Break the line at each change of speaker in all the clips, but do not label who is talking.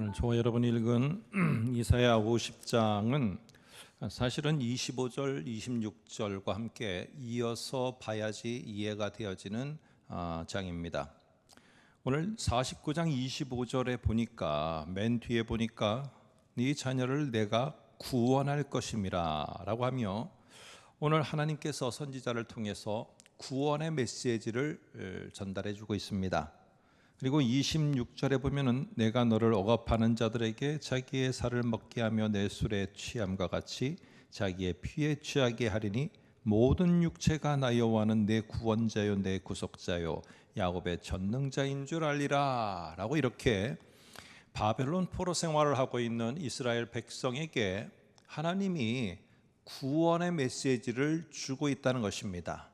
오늘 저와 여러분이 읽은 이사야 50장은 사실은 25절, 26절과 함께 이어서 봐야지 이해가 되어지는 장입니다. 오늘 49장 25절에 보니까 맨 뒤에 보니까 네 자녀를 내가 구원할 것임이라 라고 하며 오늘 하나님께서 선지자를 통해서 구원의 메시지를 전달해 주고 있습니다. 그리고 26절에 보면은 내가 너를 억압하는 자들에게 자기의 살을 먹게 하며 내 술에 취함과 같이 자기의 피에 취하게 하리니 모든 육체가 나 여호와는 내 구원자요 내 구속자요 야곱의 전능자인 줄 알리라 라고 이렇게 바벨론 포로 생활을 하고 있는 이스라엘 백성에게 하나님이 구원의 메시지를 주고 있다는 것입니다.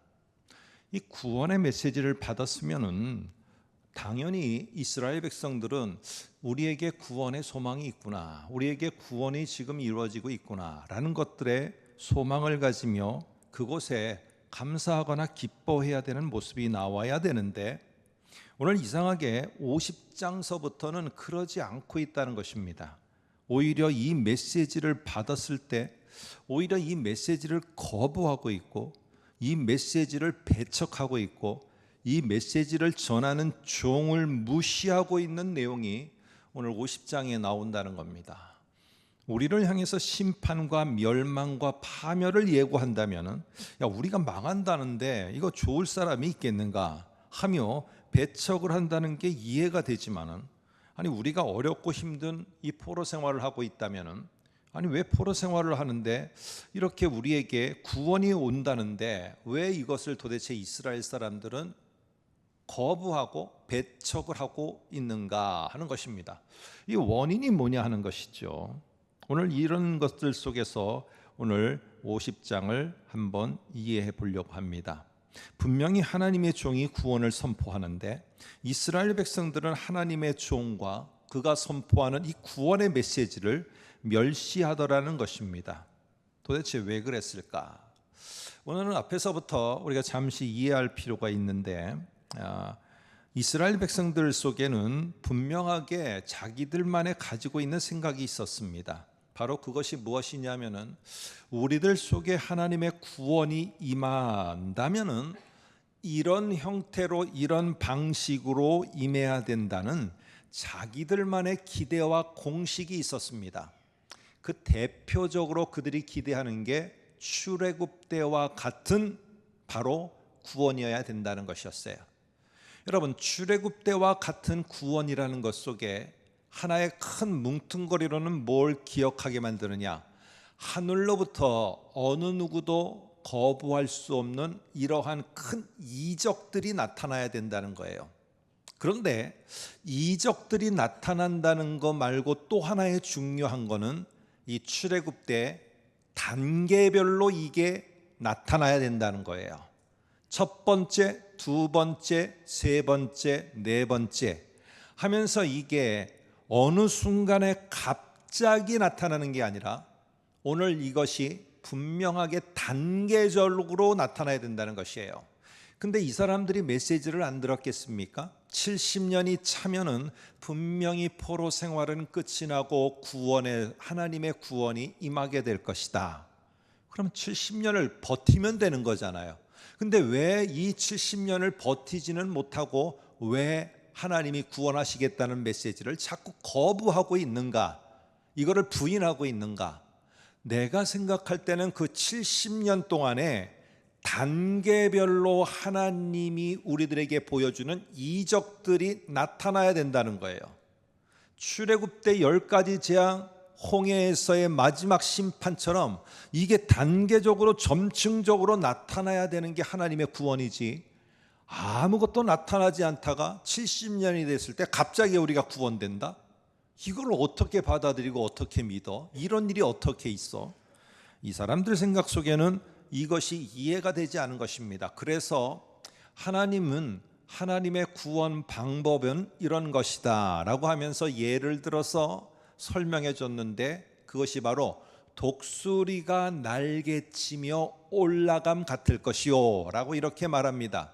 이 구원의 메시지를 받았으면은 당연히 이스라엘 백성들은 우리에게 구원의 소망이 있구나, 우리에게 구원이 지금 이루어지고 있구나 라는 것들에 소망을 가지며 그곳에 감사하거나 기뻐해야 되는 모습이 나와야 되는데 오늘 이상하게 50장서부터는 그러지 않고 있다는 것입니다. 오히려 이 메시지를 받았을 때 오히려 이 메시지를 거부하고 있고 이 메시지를 배척하고 있고 이 메시지를 전하는 종을 무시하고 있는 내용이 오늘 50장에 나온다는 겁니다. 우리를 향해서 심판과 멸망과 파멸을 예고한다면 우리가 망한다는데 이거 좋을 사람이 있겠는가 하며 배척을 한다는 게 이해가 되지만은 아니 우리가 어렵고 힘든 이 포로 생활을 하고 있다면은 아니 왜 포로 생활을 하는데 이렇게 우리에게 구원이 온다는데 왜 이것을 도대체 이스라엘 사람들은 거부하고 배척을 하고 있는가 하는 것입니다. 이 원인이 뭐냐 하는 것이죠. 오늘 이런 것들 속에서 오늘 50장을 한번 이해해 보려고 합니다. 분명히 하나님의 종이 구원을 선포하는데 이스라엘 백성들은 하나님의 종과 그가 선포하는 이 구원의 메시지를 멸시하더라는 것입니다. 도대체 왜 그랬을까? 오늘은 앞에서부터 우리가 잠시 이해할 필요가 있는데 이스라엘 백성들 속에는 분명하게 자기들만의 가지고 있는 생각이 있었습니다. 바로 그것이 무엇이냐면은 우리들 속에 하나님의 구원이 임한다면은 이런 형태로 이런 방식으로 임해야 된다는 자기들만의 기대와 공식이 있었습니다. 그 대표적으로 그들이 기대하는 게 출애굽 때와 같은 바로 구원이어야 된다는 것이었어요. 여러분, 출애굽 때와 같은 구원이라는 것 속에 하나의 큰 뭉뚱거리로는 뭘 기억하게 만드느냐? 하늘로부터 어느 누구도 거부할 수 없는 이러한 큰 이적들이 나타나야 된다는 거예요. 그런데 이적들이 나타난다는 것 말고 또 하나의 중요한 거는 이 출애굽 때 단계별로 이게 나타나야 된다는 거예요. 첫 번째, 두 번째, 세 번째, 네 번째 하면서 이게 어느 순간에 갑자기 나타나는 게 아니라 오늘 이것이 분명하게 단계적으로 나타나야 된다는 것이에요. 근데 이 사람들이 메시지를 안 들었겠습니까? 70년이 차면은 분명히 포로 생활은 끝이 나고 하나님의 구원이 임하게 될 것이다. 그럼 70년을 버티면 되는 거잖아요. 근데 왜 이 70년을 버티지는 못하고 왜 하나님이 구원하시겠다는 메시지를 자꾸 거부하고 있는가? 이거를 부인하고 있는가? 내가 생각할 때는 그 70년 동안에 단계별로 하나님이 우리들에게 보여주는 이적들이 나타나야 된다는 거예요. 출애굽 때 10가지 재앙, 홍해에서의 마지막 심판처럼 이게 단계적으로 점층적으로 나타나야 되는 게 하나님의 구원이지, 아무것도 나타나지 않다가 70년이 됐을 때 갑자기 우리가 구원된다? 이걸 어떻게 받아들이고 어떻게 믿어? 이런 일이 어떻게 있어? 이 사람들 생각 속에는 이것이 이해가 되지 않은 것입니다. 그래서 하나님은 하나님의 구원 방법은 이런 것이다 라고 하면서 예를 들어서 설명해 줬는데 그것이 바로 독수리가 날개치며 올라감 같을 것이요 라고 이렇게 말합니다.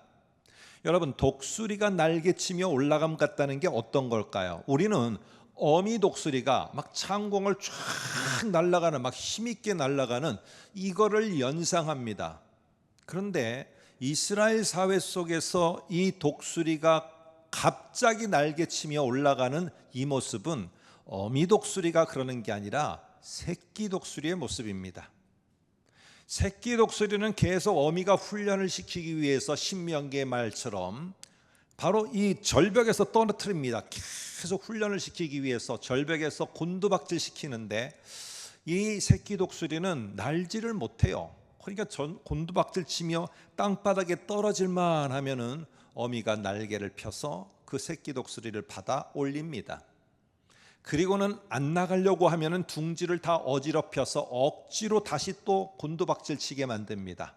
여러분, 독수리가 날개치며 올라감 같다는 게 어떤 걸까요? 우리는 어미 독수리가 막 창공을 쫙 날아가는, 막 힘있게 날아가는 이거를 연상합니다. 그런데 이스라엘 사회 속에서 이 독수리가 갑자기 날개치며 올라가는 이 모습은 어미 독수리가 그러는 게 아니라 새끼 독수리의 모습입니다. 새끼 독수리는 계속 어미가 훈련을 시키기 위해서 신명기의 말처럼 바로 이 절벽에서 떨어뜨립니다. 계속 훈련을 시키기 위해서 절벽에서 곤두박질 시키는데 이 새끼 독수리는 날지를 못해요. 그러니까 곤두박질 치며 땅바닥에 떨어질만 하면은 어미가 날개를 펴서 그 새끼 독수리를 받아 올립니다. 그리고는 안 나가려고 하면은 둥지를 다 어지럽혀서 억지로 다시 또 곤두박질 치게 만듭니다.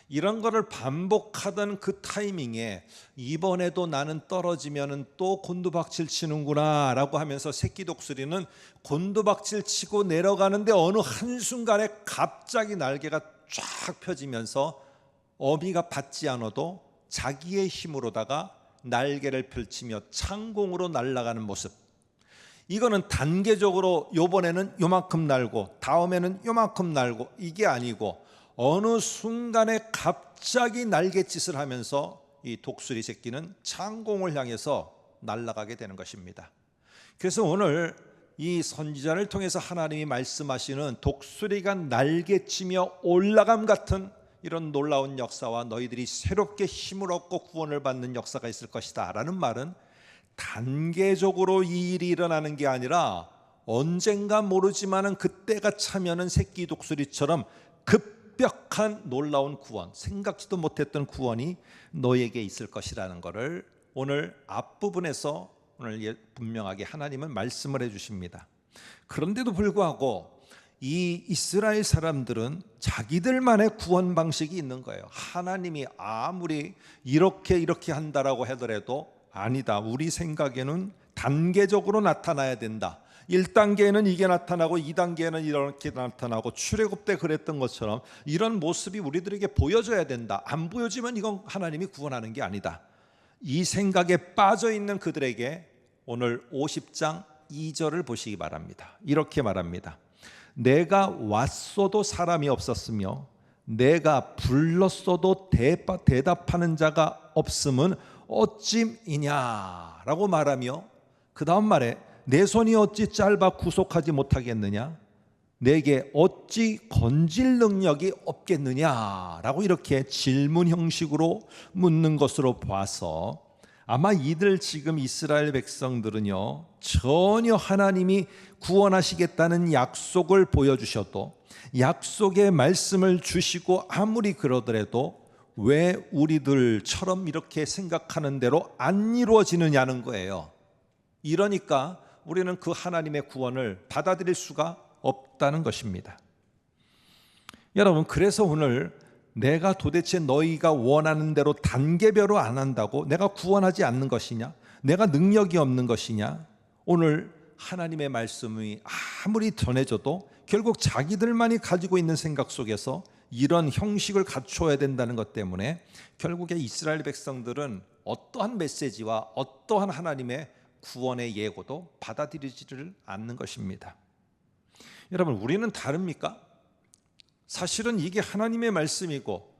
이런 거를 반복하던 그 타이밍에 이번에도 나는 떨어지면은 또 곤두박질 치는구나 라고 하면서 새끼 독수리는 곤두박질 치고 내려가는데 어느 한순간에 갑자기 날개가 쫙 펴지면서 어미가 받지 않아도 자기의 힘으로다가 날개를 펼치며 창공으로 날아가는 모습, 이거는 단계적으로 요번에는 요만큼 날고 다음에는 요만큼 날고 이게 아니고 어느 순간에 갑자기 날갯짓을 하면서 이 독수리 새끼는 창공을 향해서 날아가게 되는 것입니다. 그래서 오늘 이 선지자를 통해서 하나님이 말씀하시는 독수리가 날개치며 올라감 같은 이런 놀라운 역사와 너희들이 새롭게 힘을 얻고 구원을 받는 역사가 있을 것이다 라는 말은 단계적으로 이 일이 일어나는 게 아니라 언젠가 모르지만은 그때가 차면은 새끼 독수리처럼 급격한 놀라운 구원, 생각지도 못했던 구원이 너에게 있을 것이라는 것을 오늘 앞부분에서 오늘 분명하게 하나님은 말씀을 해주십니다. 그런데도 불구하고 이 이스라엘 사람들은 자기들만의 구원 방식이 있는 거예요. 하나님이 아무리 이렇게 한다라고 하더라도 아니다, 우리 생각에는 단계적으로 나타나야 된다. 1단계에는 이게 나타나고 2단계에는 이렇게 나타나고 출애굽 때 그랬던 것처럼 이런 모습이 우리들에게 보여져야 된다. 안 보여지면 이건 하나님이 구원하는 게 아니다. 이 생각에 빠져있는 그들에게 오늘 50장 2절을 보시기 바랍니다. 이렇게 말합니다. 내가 왔어도 사람이 없었으며 내가 불렀어도 대답하는 자가 없음은 어찜이냐라고 말하며 그 다음 말에 내 손이 어찌 짧아 구속하지 못하겠느냐, 내게 어찌 건질 능력이 없겠느냐라고 이렇게 질문 형식으로 묻는 것으로 봐서 아마 이들 지금 이스라엘 백성들은요 전혀 하나님이 구원하시겠다는 약속을 보여주셔도 약속의 말씀을 주시고 아무리 그러더라도 왜 우리들처럼 이렇게 생각하는 대로 안 이루어지느냐는 거예요. 이러니까 우리는 그 하나님의 구원을 받아들일 수가 없다는 것입니다. 여러분, 그래서 오늘 내가 도대체 너희가 원하는 대로 단계별로 안 한다고 내가 구원하지 않는 것이냐, 내가 능력이 없는 것이냐, 오늘 하나님의 말씀이 아무리 전해져도 결국 자기들만이 가지고 있는 생각 속에서 이런 형식을 갖춰야 된다는 것 때문에 결국에 이스라엘 백성들은 어떠한 메시지와 어떠한 하나님의 구원의 예고도 받아들이지를 않는 것입니다. 여러분, 우리는 다릅니까? 사실은 이게 하나님의 말씀이고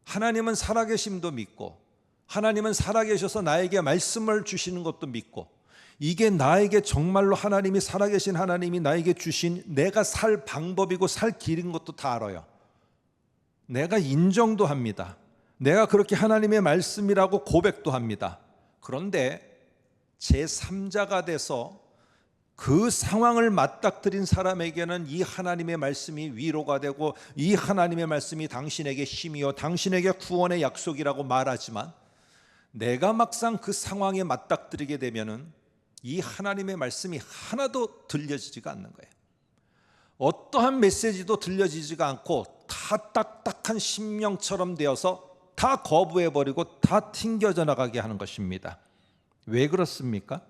하나님은 살아계심도 믿고 하나님은 살아계셔서 나에게 말씀을 주시는 것도 믿고 이게 나에게 정말로 하나님이 살아계신 하나님이 나에게 주신 내가 살 방법이고 살 길인 것도 다 알아요. 내가 인정도 합니다. 내가 그렇게 하나님의 말씀이라고 고백도 합니다. 그런데 제3자가 돼서 그 상황을 맞닥뜨린 사람에게는 이 하나님의 말씀이 위로가 되고 이 하나님의 말씀이 당신에게 힘이요 당신에게 구원의 약속이라고 말하지만 내가 막상 그 상황에 맞닥뜨리게 되면은 이 하나님의 말씀이 하나도 들려지지가 않는 거예요. 어떠한 메시지도 들려지지가 않고 다 딱딱한 심령처럼 되어서 다 거부해버리고 다 튕겨져 나가게 하는 것입니다. 왜 그렇습니까?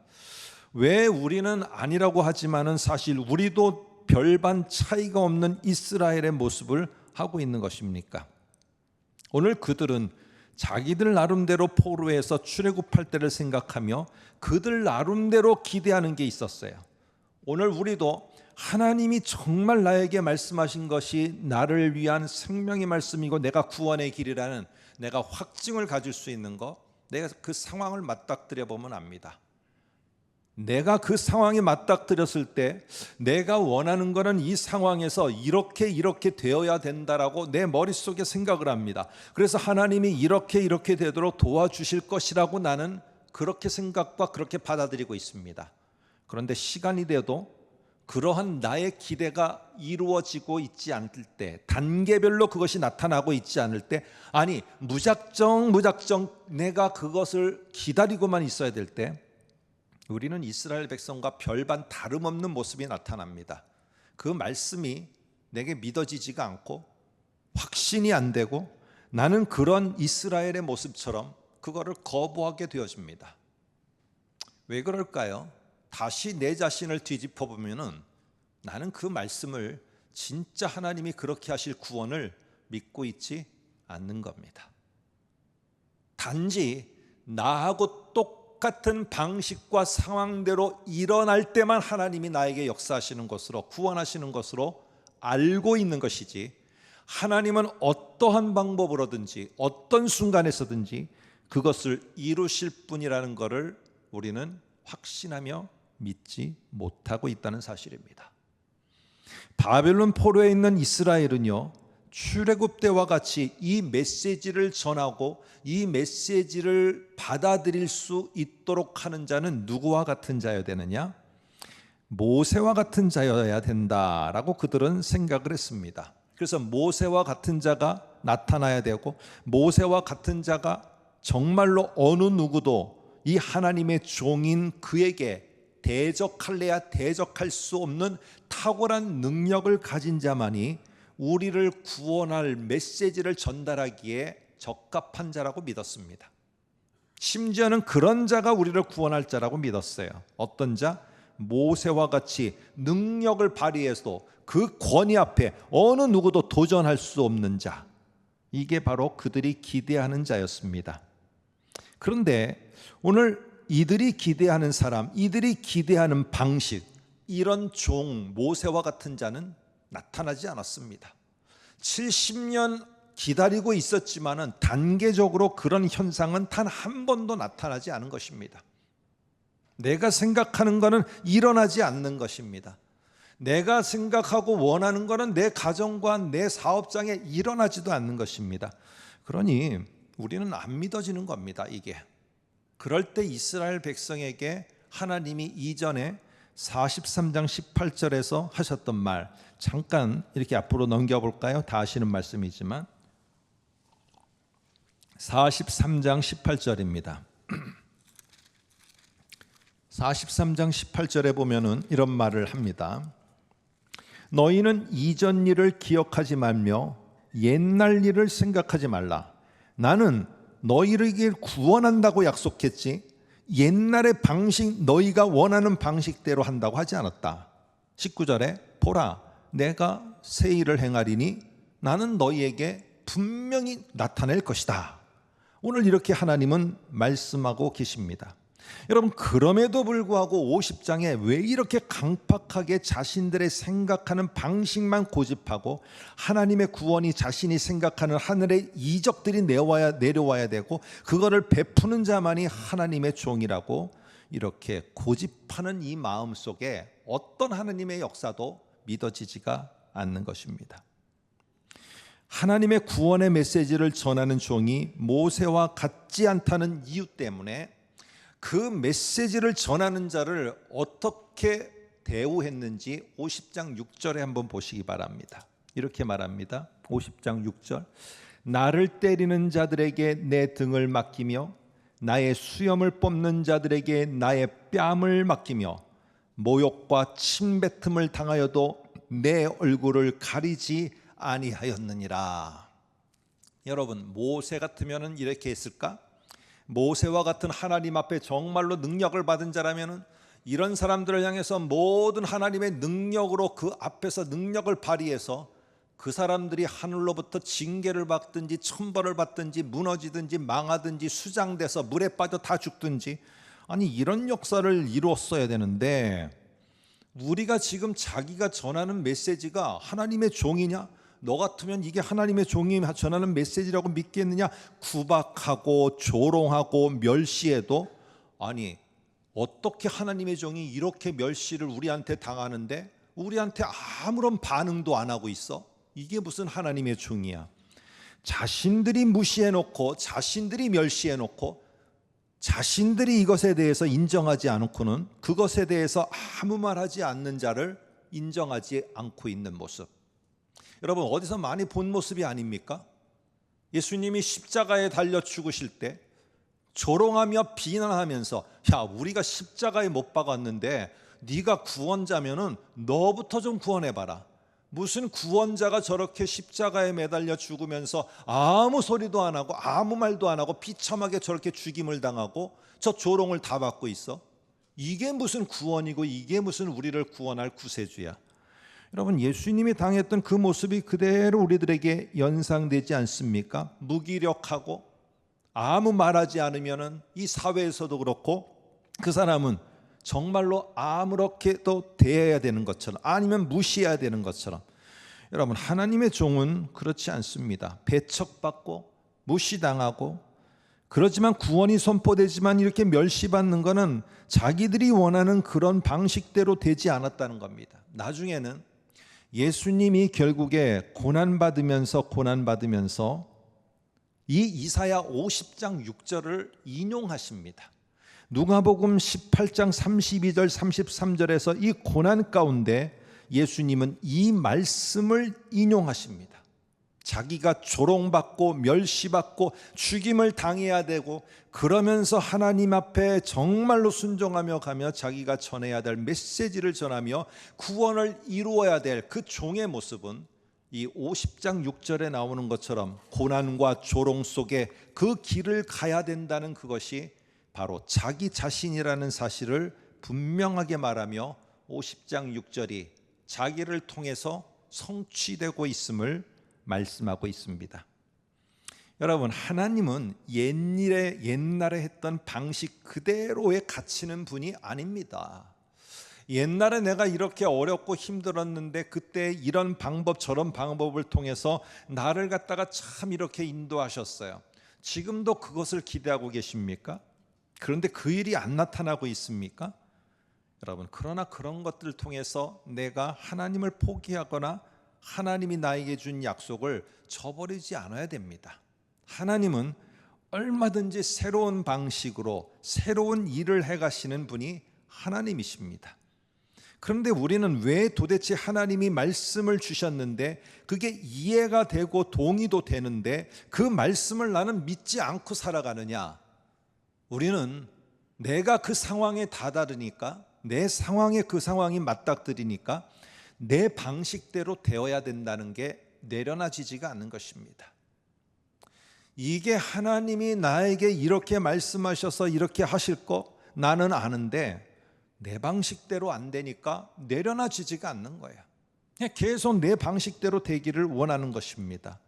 왜 우리는 아니라고 하지만은 사실 우리도 별반 차이가 없는 이스라엘의 모습을 하고 있는 것입니까? 오늘 그들은 자기들 나름대로 포로에서 출애굽할 때를 생각하며 그들 나름대로 기대하는 게 있었어요. 오늘 우리도 하나님이 정말 나에게 말씀하신 것이 나를 위한 생명의 말씀이고 내가 구원의 길이라는 내가 확증을 가질 수 있는 것, 내가 그 상황을 맞닥뜨려 보면 압니다. 내가 그 상황에 맞닥뜨렸을 때 내가 원하는 것은 이 상황에서 이렇게 되어야 된다라고 내 머릿속에 생각을 합니다. 그래서 하나님이 이렇게 되도록 도와주실 것이라고 나는 그렇게 생각과 그렇게 받아들이고 있습니다. 그런데 시간이 돼도 그러한 나의 기대가 이루어지고 있지 않을 때, 단계별로 그것이 나타나고 있지 않을 때, 아니 무작정 내가 그것을 기다리고만 있어야 될 때 우리는 이스라엘 백성과 별반 다름없는 모습이 나타납니다. 그 말씀이 내게 믿어지지가 않고 확신이 안 되고 나는 그런 이스라엘의 모습처럼 그거를 거부하게 되어집니다. 왜 그럴까요? 다시 내 자신을 뒤집어 보면은 나는 그 말씀을 진짜 하나님이 그렇게 하실 구원을 믿고 있지 않는 겁니다. 단지 나하고 똑같은 방식과 상황대로 일어날 때만 하나님이 나에게 역사하시는 것으로, 구원하시는 것으로 알고 있는 것이지, 하나님은 어떠한 방법으로든지 어떤 순간에서든지 그것을 이루실 분이라는 것을 우리는 확신하며 믿지 못하고 있다는 사실입니다. 바벨론 포로에 있는 이스라엘은요, 출애굽 때와 같이 이 메시지를 전하고 이 메시지를 받아들일 수 있도록 하는 자는 누구와 같은 자여야 되느냐? 모세와 같은 자여야 된다라고 그들은 생각을 했습니다. 그래서 모세와 같은 자가 나타나야 되고, 모세와 같은 자가 정말로 어느 누구도 이 하나님의 종인 그에게 대적할래야 대적할 수 없는 탁월한 능력을 가진 자만이 우리를 구원할 메시지를 전달하기에 적합한 자라고 믿었습니다. 심지어는 그런 자가 우리를 구원할 자라고 믿었어요. 어떤 자? 모세와 같이 능력을 발휘해서 그 권위 앞에 어느 누구도 도전할 수 없는 자, 이게 바로 그들이 기대하는 자였습니다. 그런데 오늘 이들이 기대하는 사람, 이들이 기대하는 방식, 이런 종 모세와 같은 자는 나타나지 않았습니다. 70년 기다리고 있었지만은 단계적으로 그런 현상은 단 한 번도 나타나지 않은 것입니다. 내가 생각하는 것은 일어나지 않는 것입니다. 내가 생각하고 원하는 것은 내 가정과 내 사업장에 일어나지도 않는 것입니다. 그러니 우리는 안 믿어지는 겁니다, 이게. 그럴 때 이스라엘 백성에게 하나님이 이전에 43장 18절에서 하셨던 말, 잠깐 이렇게 앞으로 넘겨볼까요? 다 아시는 말씀이지만 43장 18절입니다. 43장 18절에 보면은 이런 말을 합니다. 너희는 이전 일을 기억하지 말며 옛날 일을 생각하지 말라. 나는 너희를 구원한다고 약속했지 옛날의 방식, 너희가 원하는 방식대로 한다고 하지 않았다. 19절에 보라, 내가 새 일을 행하리니 나는 너희에게 분명히 나타낼 것이다. 오늘 이렇게 하나님은 말씀하고 계십니다. 여러분, 그럼에도 불구하고 50장에 왜 이렇게 강팍하게 자신들의 생각하는 방식만 고집하고 하나님의 구원이 자신이 생각하는 하늘의 이적들이 내려와야 되고 그거를 베푸는 자만이 하나님의 종이라고 이렇게 고집하는 이 마음 속에 어떤 하나님의 역사도 믿어지지가 않는 것입니다. 하나님의 구원의 메시지를 전하는 종이 모세와 같지 않다는 이유 때문에 그 메시지를 전하는 자를 어떻게 대우했는지 50장 6절에 한번 보시기 바랍니다. 이렇게 말합니다. 50장 6절, 나를 때리는 자들에게 내 등을 맡기며 나의 수염을 뽑는 자들에게 나의 뺨을 맡기며 모욕과 침뱉음을 당하여도 내 얼굴을 가리지 아니하였느니라. 여러분, 모세 같으면 이렇게 했을까? 모세와 같은 하나님 앞에 정말로 능력을 받은 자라면 이런 사람들을 향해서 모든 하나님의 능력으로 그 앞에서 능력을 발휘해서 그 사람들이 하늘로부터 징계를 받든지 천벌을 받든지 무너지든지 망하든지 수장돼서 물에 빠져 다 죽든지, 아니 이런 역사를 이뤘어야 되는데, 우리가 지금 자기가 전하는 메시지가 하나님의 종이냐? 너 같으면 이게 하나님의 종이 전하는 메시지라고 믿겠느냐? 구박하고 조롱하고 멸시해도, 아니 어떻게 하나님의 종이 이렇게 멸시를 우리한테 당하는데 우리한테 아무런 반응도 안 하고 있어? 이게 무슨 하나님의 종이야? 자신들이 무시해놓고 자신들이 멸시해놓고 자신들이 이것에 대해서 인정하지 않고는 그것에 대해서 아무 말하지 않는 자를 인정하지 않고 있는 모습, 여러분 어디서 많이 본 모습이 아닙니까? 예수님이 십자가에 달려 죽으실 때 조롱하며 비난하면서, 야 우리가 십자가에 못 박았는데 네가 구원자면은 너부터 좀 구원해봐라. 무슨 구원자가 저렇게 십자가에 매달려 죽으면서 아무 소리도 안 하고 아무 말도 안 하고 비참하게 저렇게 죽임을 당하고 저 조롱을 다 받고 있어? 이게 무슨 구원이고 이게 무슨 우리를 구원할 구세주야? 여러분, 예수님이 당했던 그 모습이 그대로 우리들에게 연상되지 않습니까? 무기력하고 아무 말하지 않으면은 이 사회에서도 그렇고 그 사람은 정말로 아무렇게도 대해야 되는 것처럼, 아니면 무시해야 되는 것처럼. 여러분, 하나님의 종은 그렇지 않습니다. 배척받고 무시당하고, 그렇지만 구원이 선포되지만 이렇게 멸시받는 것은 자기들이 원하는 그런 방식대로 되지 않았다는 겁니다. 나중에는 예수님이 결국에 고난받으면서 이 이사야 50장 6절을 인용하십니다. 누가복음 18장 32절 33절에서 이 고난 가운데 예수님은 이 말씀을 인용하십니다. 자기가 조롱받고 멸시받고 죽임을 당해야 되고, 그러면서 하나님 앞에 정말로 순종하며 가며 자기가 전해야 될 메시지를 전하며 구원을 이루어야 될 그 종의 모습은 이 50장 6절에 나오는 것처럼 고난과 조롱 속에 그 길을 가야 된다는 그것이 바로 자기 자신이라는 사실을 분명하게 말하며 50장 6절이 자기를 통해서 성취되고 있음을 말씀하고 있습니다. 여러분, 하나님은 옛날에 했던 방식 그대로에 갇히는 분이 아닙니다. 옛날에 내가 이렇게 어렵고 힘들었는데 그때 이런 방법 저런 방법을 통해서 나를 갖다가 참 이렇게 인도하셨어요. 지금도 그것을 기대하고 계십니까? 그런데 그 일이 안 나타나고 있습니까? 여러분, 그러나 그런 것들을 통해서 내가 하나님을 포기하거나 하나님이 나에게 준 약속을 저버리지 않아야 됩니다. 하나님은 얼마든지 새로운 방식으로 새로운 일을 해가시는 분이 하나님이십니다. 그런데 우리는 왜 도대체 하나님이 말씀을 주셨는데 그게 이해가 되고 동의도 되는데 그 말씀을 나는 믿지 않고 살아가느냐? 우리는 내가 그 상황에 다다르니까, 내 상황에 그 상황이 맞닥뜨리니까 내 방식대로 되어야 된다는 게 내려놔지지가 않는 것입니다. 이게 하나님이 나에게 이렇게 말씀하셔서 이렇게 하실 거 나는 아는데 내 방식대로 안 되니까 내려놔지지가 않는 거예요. 그냥 계속 내 방식대로 되기를 원하는 것입니다.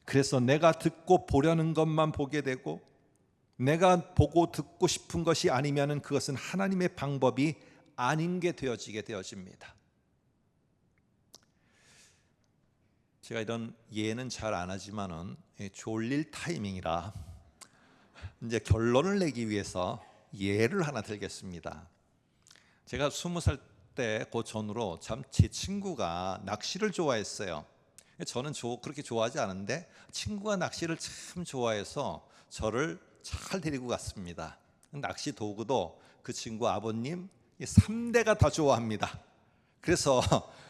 그래서 내가 듣고 보려는 것만 보게 되고, 내가 보고 듣고 싶은 것이 아니면은 그것은 하나님의 방법이 아닌 게 되어집니다. 제가 이런 예는 잘 안 하지만은 졸릴 타이밍이라 이제 결론을 내기 위해서 예를 하나 들겠습니다. 제가 20살 때 그 전후로 참 제 친구가 낚시를 좋아했어요. 저는 그렇게 좋아하지 않은데 친구가 낚시를 참 좋아해서 저를 잘 데리고 갔습니다. 낚시 도구도 그 친구 아버님 3대가 다 좋아합니다. 그래서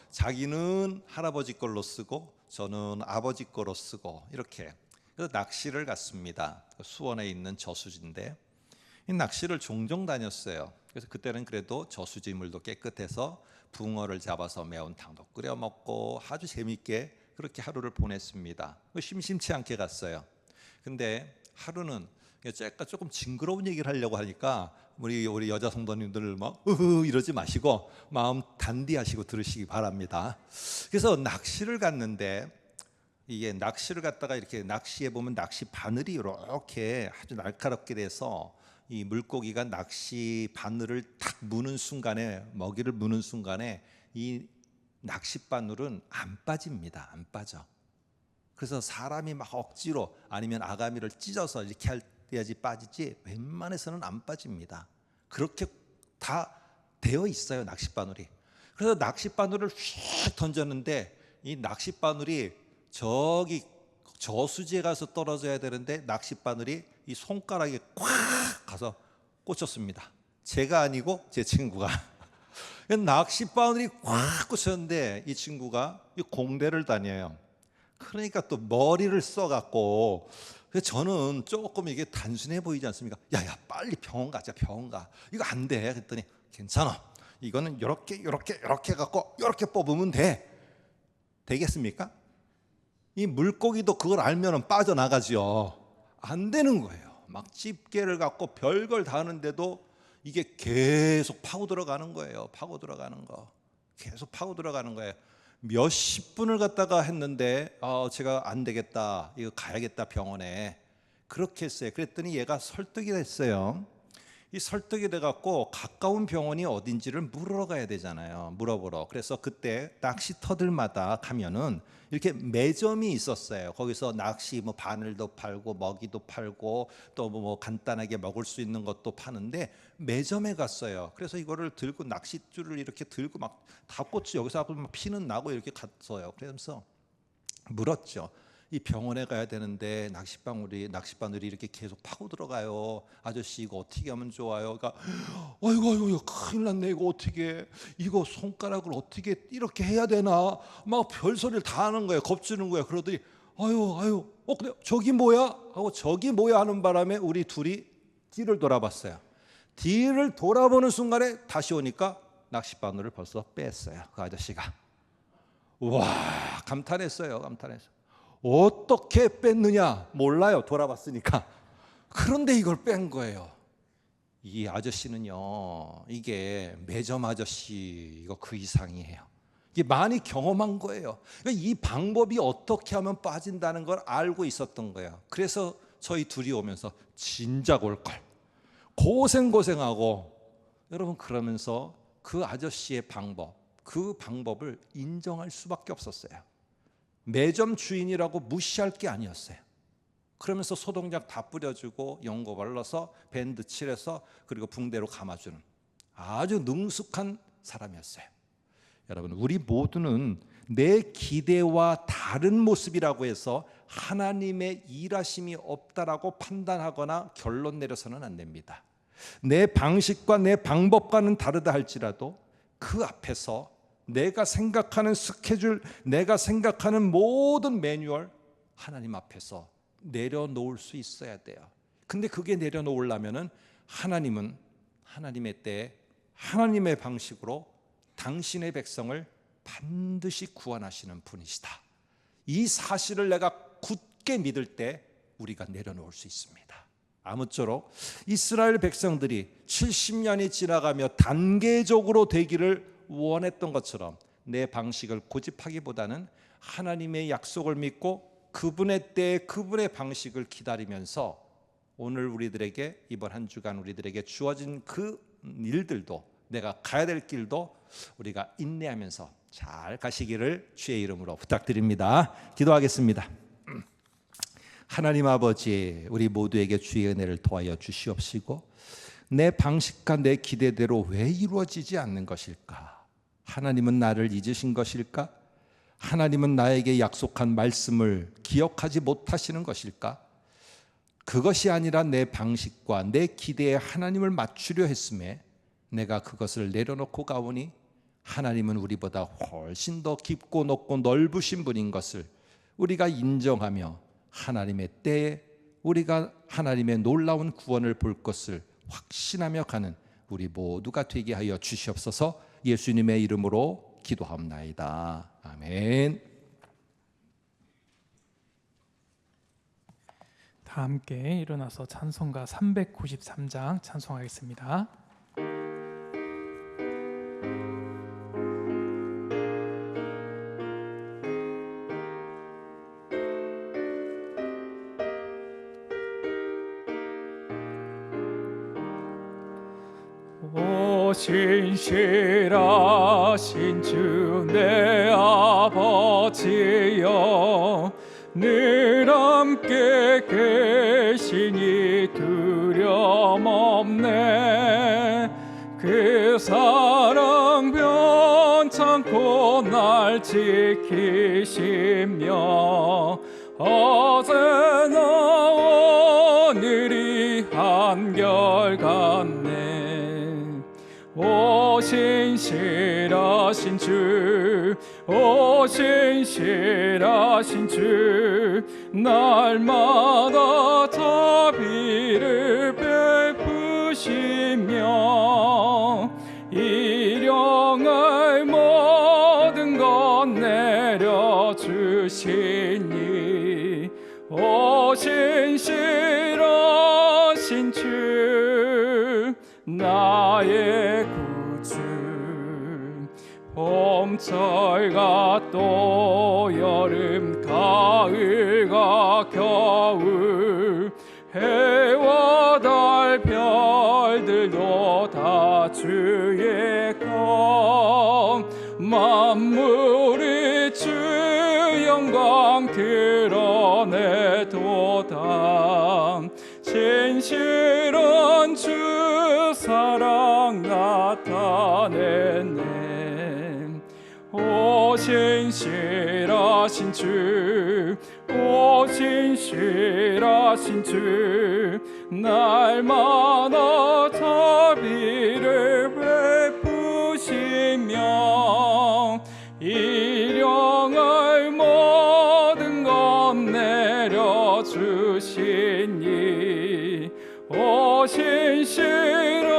자기는 할아버지 걸로 쓰고 저는 아버지 거로 쓰고 이렇게, 그래서 낚시를 갔습니다. 수원에 있는 저수지인데 이 낚시를 종종 다녔어요. 그래서 그때는 그래도 저수지 물도 깨끗해서 붕어를 잡아서 매운탕도 끓여 먹고 아주 재밌게 그렇게 하루를 보냈습니다. 심심치 않게 갔어요. 근데 하루는 제가 조금 징그러운 얘기를 하려고 하니까 우리 여자 성도님들 막 이러지 마시고 마음 단디하시고 들으시기 바랍니다. 그래서 낚시를 갔는데, 이게 낚시를 갔다가 이렇게 낚시해 보면 낚시 바늘이 이렇게 아주 날카롭게 돼서 이 물고기가 낚시 바늘을 탁 무는 순간에, 먹이를 무는 순간에 이 낚시 바늘은 안 빠집니다. 안 빠져. 그래서 사람이 막 억지로 아니면 아가미를 찢어서 이렇게 해야지 빠지지 웬만해서는 안 빠집니다. 그렇게 다 되어 있어요, 낚싯바늘이. 그래서 낚싯바늘을 휙 던졌는데 이 낚싯바늘이 저기 저수지에 가서 떨어져야 되는데 낚싯바늘이 이 손가락에 꽉 가서 꽂혔습니다. 제가 아니고 제 친구가. 낚싯바늘이 꽉 꽂혔는데 이 친구가 공대를 다녀요. 그러니까 또 머리를 써갖고, 저는 조금 이게 단순해 보이지 않습니까? 야야 빨리 병원 가자, 병원 가. 이거 안 돼. 그랬더니 괜찮아. 이거는 이렇게 갖고 이렇게 뽑으면 돼. 되겠습니까? 이 물고기도 그걸 알면은 빠져나가죠. 안 되는 거예요. 막 집게를 갖고 별걸 다 하는데도 이게 계속 파고 들어가는 거예요. 파고 들어가는 거. 계속 파고 들어가는 거예요. 몇십 분을 갖다가 했는데 제가 안 되겠다, 이거 가야겠다 병원에. 그렇게 했어요. 그랬더니 얘가 설득이 됐어요. 이 설득이 돼갖고 가까운 병원이 어딘지를 물으러 가야 되잖아요. 물어보러. 그래서 그때 낚시터들마다 가면은 이렇게 매점이 있었어요. 거기서 낚시 뭐 바늘도 팔고 먹이도 팔고 또 뭐 간단하게 먹을 수 있는 것도 파는데, 매점에 갔어요. 그래서 이거를 들고 낚싯줄을 이렇게 들고 막 다 꽂지, 여기서 하고 막 피는 나고 이렇게 갔어요. 그래서 물었죠. 이 병원에 가야 되는데 낚싯바늘이 이렇게 계속 파고 들어가요. 아저씨 이거 어떻게 하면 좋아요? 그러니까 아이고 큰일 났네. 이거 어떻게, 이거 손가락을 어떻게 이렇게 해야 되나? 막 별소리를 다 하는 거예요. 겁주는 거예요. 그러더니 아유 근데 저기 뭐야? 하고 저기 뭐야 하는 바람에 우리 둘이 뒤를 돌아봤어요. 뒤를 돌아보는 순간에 다시 오니까 낚싯바늘을 벌써 뺐어요. 그 아저씨가. 와, 감탄했어요. 어떻게 뺐느냐 몰라요, 돌아봤으니까. 그런데 이걸 뺀 거예요. 이 아저씨는요, 이게 매점 아저씨 이거 그 이상이에요. 이게 많이 경험한 거예요. 그러니까 이 방법이 어떻게 하면 빠진다는 걸 알고 있었던 거예요. 그래서 저희 둘이 오면서 진작 올걸, 고생하고. 여러분, 그러면서 그 아저씨의 그 방법을 인정할 수밖에 없었어요. 매점 주인이라고 무시할 게 아니었어요. 그러면서 소독약 다 뿌려주고 연고 발라서 밴드 칠해서 그리고 붕대로 감아주는 아주 능숙한 사람이었어요. 여러분, 우리 모두는 내 기대와 다른 모습이라고 해서 하나님의 일하심이 없다라고 판단하거나 결론 내려서는 안 됩니다. 내 방식과 내 방법과는 다르다 할지라도 그 앞에서 내가 생각하는 스케줄, 내가 생각하는 모든 매뉴얼 하나님 앞에서 내려놓을 수 있어야 돼요. 근데 그게 내려놓으려면은 하나님은 하나님의 때에 하나님의 방식으로 당신의 백성을 반드시 구원하시는 분이시다. 이 사실을 내가 굳게 믿을 때 우리가 내려놓을 수 있습니다. 아무쪼록 이스라엘 백성들이 70년이 지나가며 단계적으로 되기를 원했던 것처럼 내 방식을 고집하기보다는 하나님의 약속을 믿고 그분의 때에 그분의 방식을 기다리면서 오늘 우리들에게, 이번 한 주간 우리들에게 주어진 그 일들도, 내가 가야 될 길도 우리가 인내하면서 잘 가시기를 주의 이름으로 부탁드립니다. 기도하겠습니다. 하나님 아버지, 우리 모두에게 주의 은혜를 더하여 주시옵시고, 내 방식과 내 기대대로 왜 이루어지지 않는 것일까? 하나님은 나를 잊으신 것일까? 하나님은 나에게 약속한 말씀을 기억하지 못하시는 것일까? 그것이 아니라 내 방식과 내 기대에 하나님을 맞추려 했음에 내가 그것을 내려놓고 가오니 하나님은 우리보다 훨씬 더 깊고 높고 넓으신 분인 것을 우리가 인정하며 하나님의 때에 우리가 하나님의 놀라운 구원을 볼 것을 확신하며 가는 우리 모두가 되게 하여 주시옵소서. 예수님의 이름으로 기도합나이다. 아멘.
다 함께 일어나서 찬송가 393장 찬송하겠습니다. 오 신실하신 주 내 아버지여, 늘 함께 계시니 두려움 없네. 그 사랑 변찮고 날 지키시며 어제나 오늘이 한결같네. 오 신실하신 주, 오 신실하신 주, 날마다 자비를 베푸시며 일용할 모든 것 내려주시니 오 신실하신 주, 나의 구주. 봄철과 또 여름 가을과 겨울, 해와 달 별들도 다 주의 것. 만물이 주 영광 드러내도다. 진실한 주 사랑 나타내네. 오 신실하신 주, 오 신실하신 주, 날마다 자비를 베푸시며 일용할 모든 것 내려주시니 오 신실하신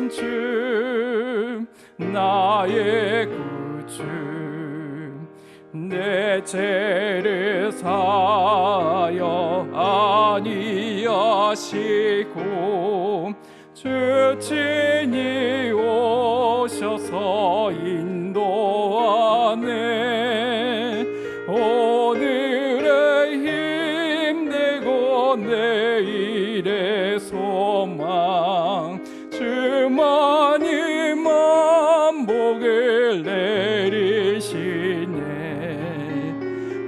주, 나의 구주. 내 죄를 사하여 아니하시고 주 친히 오셔서 인도하네. 오늘의 힘내고 내일의 소망, 주만이 만복을 내리시네.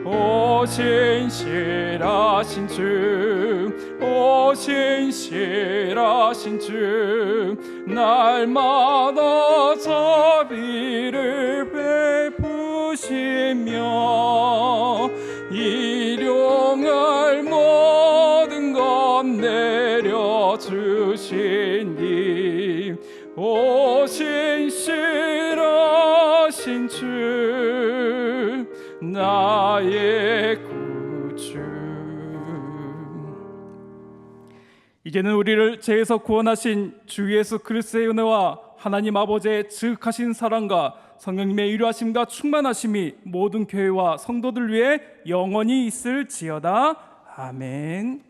오 신실하신 주, 오 신실하신 주, 날마다 자비를 베푸시며 일용할 모든 것 내려주시니 오 신실하신 주, 나의 구주. 이제는 우리를 죄에서 구원하신 주 예수 그리스도의 은혜와 하나님 아버지의 지극하신 사랑과 성령님의 위로하심과 충만하심이 모든 교회와 성도들 위해 영원히 있을지어다. 아멘.